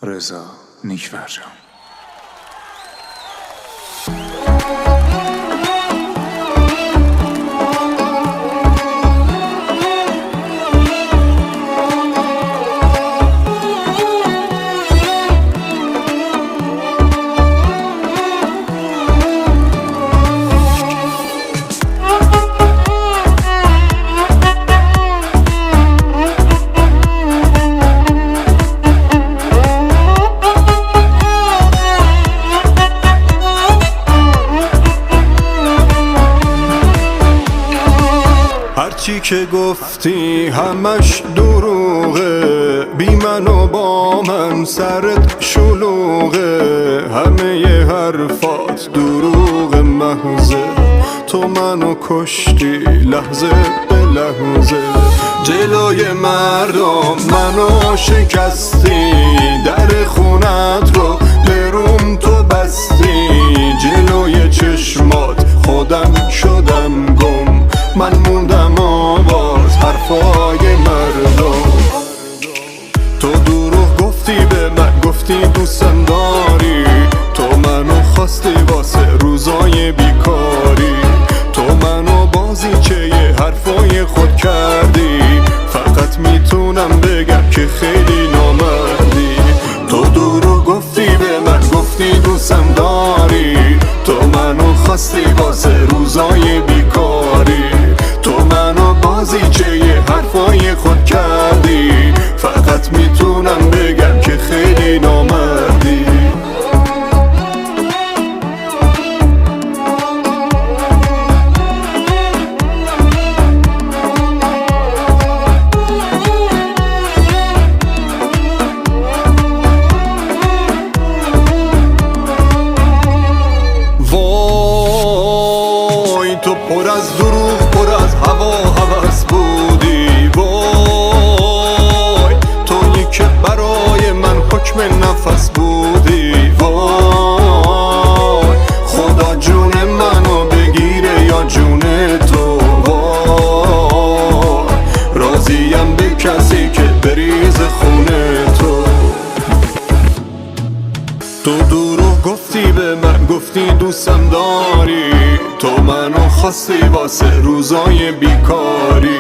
رضا نیک‌فرجام. هرچی که گفتی همش دروغه، بی من و با من سرت شلوغه. همه حرفات دروغ محضه، تو منو کشتی لحظه به لحظه. جلوی مردم منو شکستی، در خونت رو به روم تو بستی. جلوی چشمات خودم شدم گم، من موندم آواز حرفای مردم. تو دروغ گفتی به من، گفتی دوستم داری، تو منو خواستی واسه روزای بیکاری. تو منو بازیچه حرفای خود کردی، فقط میتونم بگم که خیلی نامردی. تو دروغ گفتی به من، گفتی دوستم داری، تو منو خواستی واسه روزای بیکاری. تو منو بازیچه حرفای خود کردی، فقط میتونم بگم که خیلی نامردی. وای تو پر از دروغ، پر از هوا هوس بودی. وای تویی که برای من حکم نفس بودی. وای خدا جون منو بگیره یا جون تو. وای راضیم به کسی که بریز خونه تو. تو دروغ گفتی به من، گفتی دوستم داری، تو منو خواستی واسه روزای بیکاری.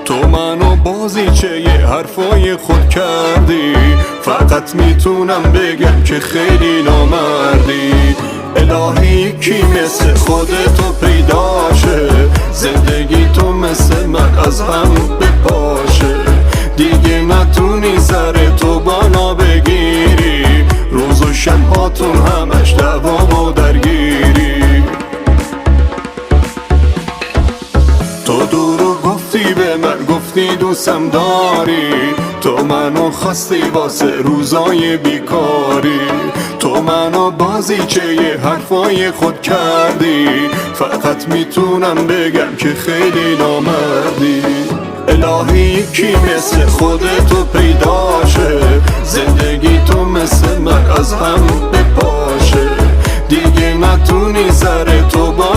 تو منو بازیچه حرفای خود کردی، فقط میتونم بگم که خیلی نامردی. الهی کی مثل خودتو پیداشه، زندگی تو مثل من از هم بپاشه. دیگه نتونی سر تو بالا بگیری، روز و شبهاتون همش دعوا و درگیری. تو دروغ گفتی به من، گفتی دوستم داری، تو منو خواستی واسه روزای بیکاری. تو منو بازیچه حرفای خود کردی، فقط میتونم بگم که خیلی نامردی. الهی کی مثل خودتو پیداشه، زندگی تو مثل من از هم بپاشه. دیگه نتونی سر تو با